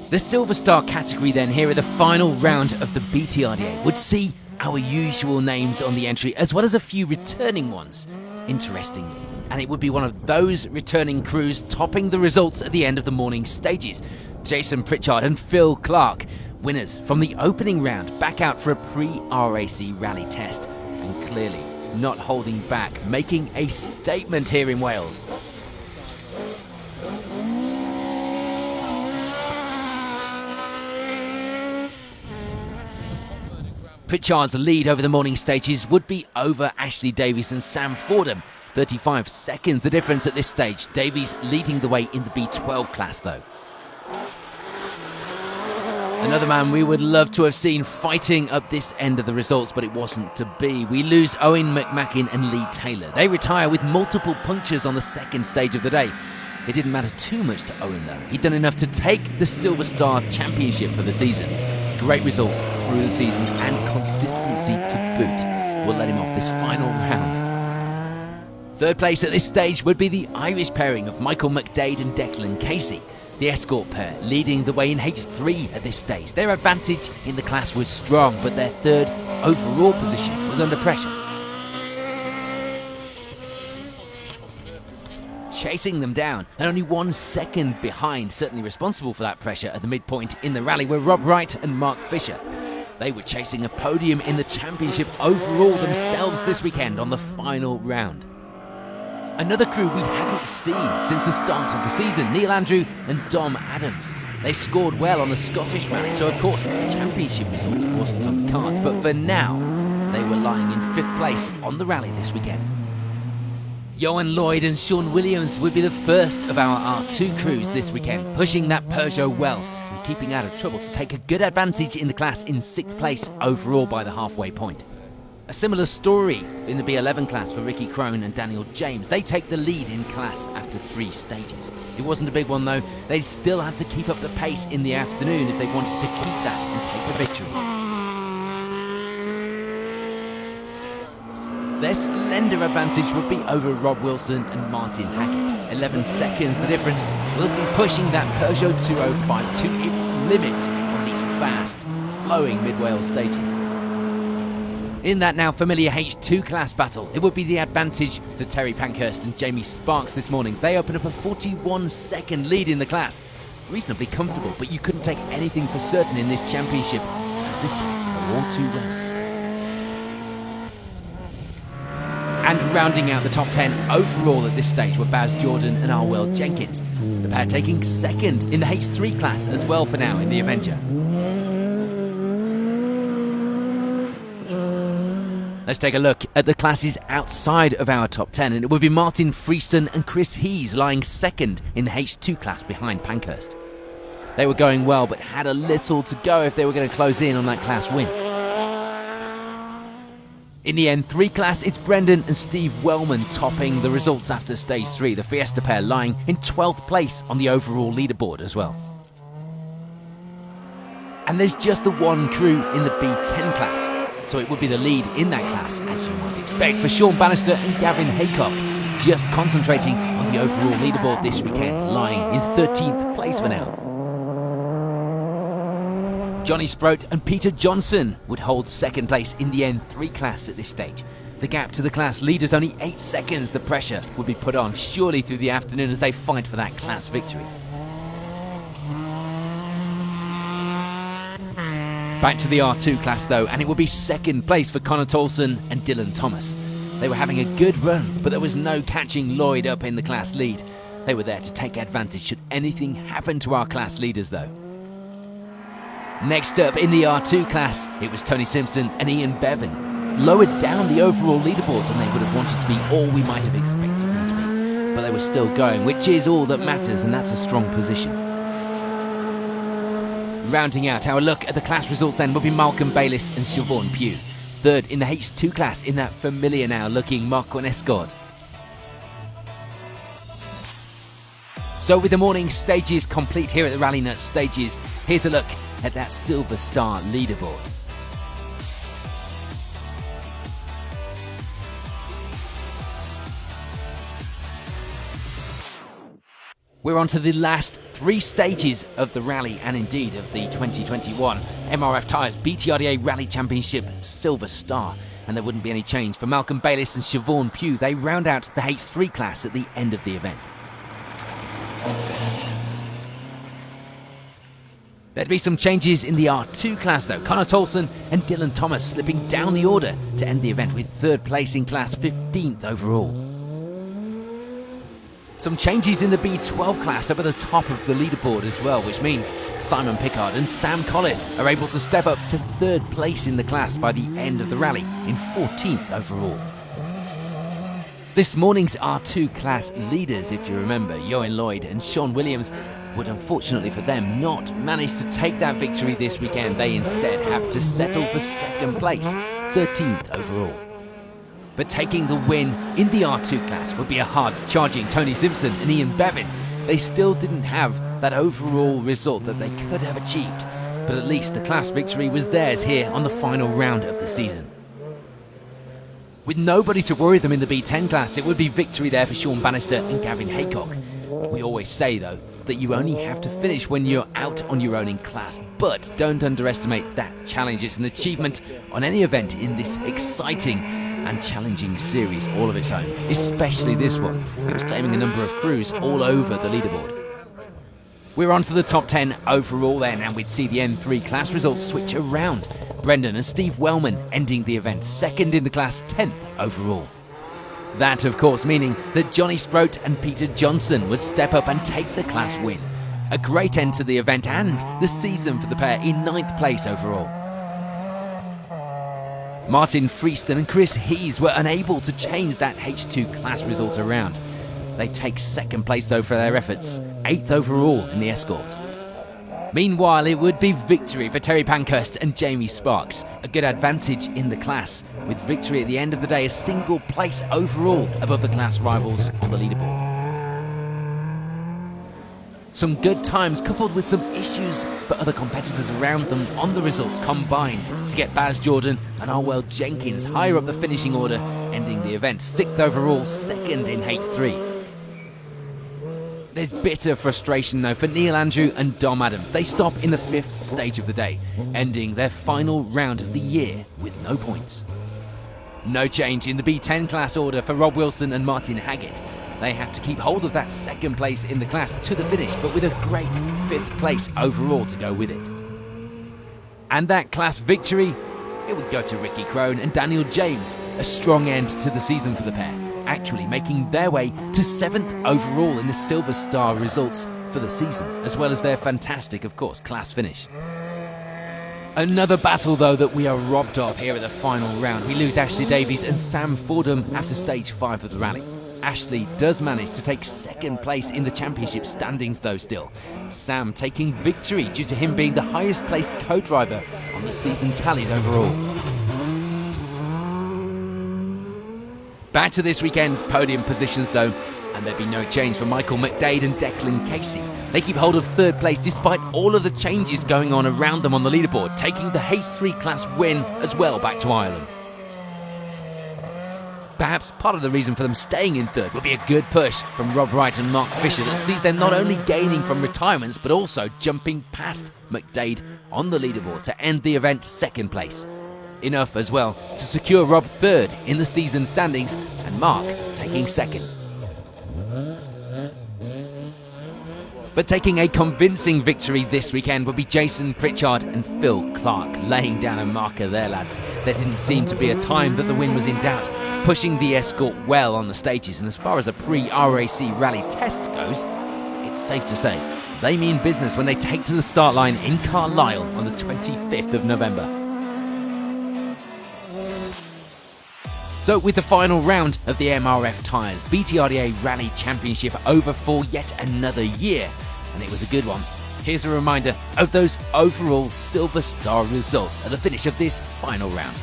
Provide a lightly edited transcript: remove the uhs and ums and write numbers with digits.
The Silver Star category then here at the final round of the BTRDA would see our usual names on the entry as well as a few returning ones, interestingly. And it would be one of those returning crews topping the results at the end of the morning stages. Jason Pritchard and Phil Clark, winners from the opening round, back out for a pre-RAC rally test. And clearly not holding back, making a statement here in Wales. Pritchard's lead over the morning stages would be over Ashley Davies and Sam Fordham. 35 seconds the difference at this stage. Davies leading the way in the B12 class though. Another man we would love to have seen fighting up this end of the results, but it wasn't to be. We lose Owen McMackin and Lee Taylor. They retire with multiple punctures on the second stage of the day. It didn't matter too much to Owen though. He'd done enough to take the Silver Star Championship for the season. Great results through the season and consistency to boot will let him off this final round. Third place at this stage would be the Irish pairing of Michael McDade and Declan Casey. The Escort pair leading the way in H3 at this stage. Their advantage in the class was strong, but their third overall position was under pressure. Chasing them down and only 1 second behind, certainly responsible for that pressure at the midpoint in the rally, were Rob Wright and Mark Fisher. They were chasing a podium in the championship overall themselves this weekend on the final round. Another crew we hadn't seen since the start of the season, Neil Andrew and Dom Adams. They scored well on the Scottish rally, so of course the championship result wasn't on the cards, but for now they were lying in 5th place on the rally this weekend. Johan Lloyd and Sean Williams would be the first of our R2 crews this weekend, pushing that Peugeot well and keeping out of trouble to take a good advantage in the class in 6th place overall by the halfway point. A similar story in the B11 class for Ricky Crone and Daniel James. They take the lead in class after 3 stages. It wasn't a big one though. They'd still have to keep up the pace in the afternoon if they wanted to keep that and take the victory. Their slender advantage would be over Rob Wilson and Martin Hackett. 11 seconds the difference. Wilson pushing that Peugeot 205 to its limits on these fast, flowing mid-Wales stages. In that now familiar H2 class battle, it would be the advantage to Terry Pankhurst and Jamie Sparks this morning. They opened up a 41-second lead in the class. Reasonably comfortable, but you couldn't take anything for certain in this championship, as this can go all too well. And rounding out the top 10 overall at this stage were Baz Jordan and Arwell Jenkins. The pair taking 2nd in the H3 class as well for now in the Avenger. Let's take a look at the classes outside of our top 10, and it would be Martin Freeston and Chris Hees lying 2nd in the H2 class behind Pankhurst. They were going well, but had a little to go if they were going to close in on that class win. In the N3 class, it's Brendan and Steve Wellman topping the results after stage 3, the Fiesta pair lying in 12th place on the overall leaderboard as well. And there's just the one crew in the B10 class, so it would be the lead in that class, as you might expect, for Sean Bannister and Gavin Haycock, just concentrating on the overall leaderboard this weekend, lying in 13th place for now. Johnny Sproat and Peter Johnson would hold 2nd place in the N3 class at this stage. The gap to the class leaders only 8 seconds. The pressure would be put on surely through the afternoon as they fight for that class victory. Back to the R2 class though, and it would be 2nd place for Connor Tolson and Dylan Thomas. They were having a good run, but there was no catching Lloyd up in the class lead. They were there to take advantage should anything happen to our class leaders though. Next up in the R2 class, it was Tony Simpson and Ian Bevan. Lowered down the overall leaderboard than they would have wanted to be, or we might have expected them to be. But they were still going, which is all that matters, and that's a strong position. Rounding out our look at the class results then would be Malcolm Bayliss and Siobhan Pugh. 3rd in the H2 class in that familiar now looking Marquand Escort. So with the morning stages complete here at the Rallynuts stages, here's a look at that Silver Star leaderboard. We're on to the last 3 stages of the rally and indeed of the 2021 MRF Tyres BTRDA Rally Championship Silver Star. And there wouldn't be any change for Malcolm Bayliss and Siobhan Pugh. They round out the H3 class at the end of the event. There'd be some changes in the R2 class though. Connor Tolson and Dylan Thomas slipping down the order to end the event with 3rd place in class, 15th overall. Some changes in the B12 class up at the top of the leaderboard as well, which means Simon Pickard and Sam Collis are able to step up to 3rd place in the class by the end of the rally in 14th overall. This morning's R2 class leaders, if you remember, Johan Lloyd and Sean Williams, would unfortunately for them not manage to take that victory this weekend. They instead have to settle for 2nd place, 13th overall. But taking the win in the R2 class would be a hard-charging Tony Simpson and Ian Bevan. They still didn't have that overall result that they could have achieved, but at least the class victory was theirs here on the final round of the season. With nobody to worry them in the B10 class, it would be victory there for Sean Bannister and Gavin Haycock. We always say, though, that you only have to finish when you're out on your own in class, but don't underestimate that challenge. It's an achievement on any event in this exciting and challenging series all of its own, especially this one. It was claiming a number of crews all over the leaderboard. We're on to the top 10 overall then, and we'd see the N3 class results switch around. Brendan and Steve Wellman ending the event 2nd in the class, 10th overall. That, of course, meaning that Johnny Sproat and Peter Johnson would step up and take the class win. A great end to the event and the season for the pair in 9th place overall. Martin Freeston and Chris Hees were unable to change that H2 class result around. They take 2nd place though for their efforts, 8th overall in the escort. Meanwhile, it would be victory for Terry Pankhurst and Jamie Sparks. A good advantage in the class, with victory at the end of the day a single place overall above the class rivals on the leaderboard. Some good times coupled with some issues for other competitors around them on the results combined to get Baz Jordan and Arwell Jenkins higher up the finishing order, ending the event 6th overall, 2nd in H3. There's bitter frustration though for Neil Andrew and Dom Adams. They stop in the 5th stage of the day, ending their final round of the year with no points. No change in the B10 class order for Rob Wilson and Martin Haggett. They have to keep hold of that 2nd place in the class to the finish, but with a great 5th place overall to go with it. And that class victory, it would go to Ricky Crone and Daniel James. A strong end to the season for the pair, actually making their way to 7th overall in the Silver Star results for the season, as well as their fantastic, of course, class finish. Another battle, though, that we are robbed of here at the final round. We lose Ashley Davies and Sam Fordham after stage 5 of the rally. Ashley does manage to take 2nd place in the championship standings though still. Sam taking victory due to him being the highest placed co-driver on the season tallies overall. Back to this weekend's podium positions though, and there'd be no change for Michael McDade and Declan Casey. They keep hold of 3rd place despite all of the changes going on around them on the leaderboard, taking the H3 class win as well back to Ireland. Perhaps part of the reason for them staying in 3rd would be a good push from Rob Wright and Mark Fisher that sees them not only gaining from retirements but also jumping past McDade on the leaderboard to end the event 2nd place. Enough as well to secure Rob 3rd in the season standings and Mark taking 2nd. But taking a convincing victory this weekend would be Jason Pritchard and Phil Clark, laying down a marker there, lads. There didn't seem to be a time that the win was in doubt, pushing the escort well on the stages, and as far as a pre-RAC rally test goes, it's safe to say they mean business when they take to the start line in Carlisle on the 25th of November. So with the final round of the MRF Tyres BTRDA Rally Championship over for yet another year, and it was a good one, here's a reminder of those overall Silver Star results at the finish of this final round.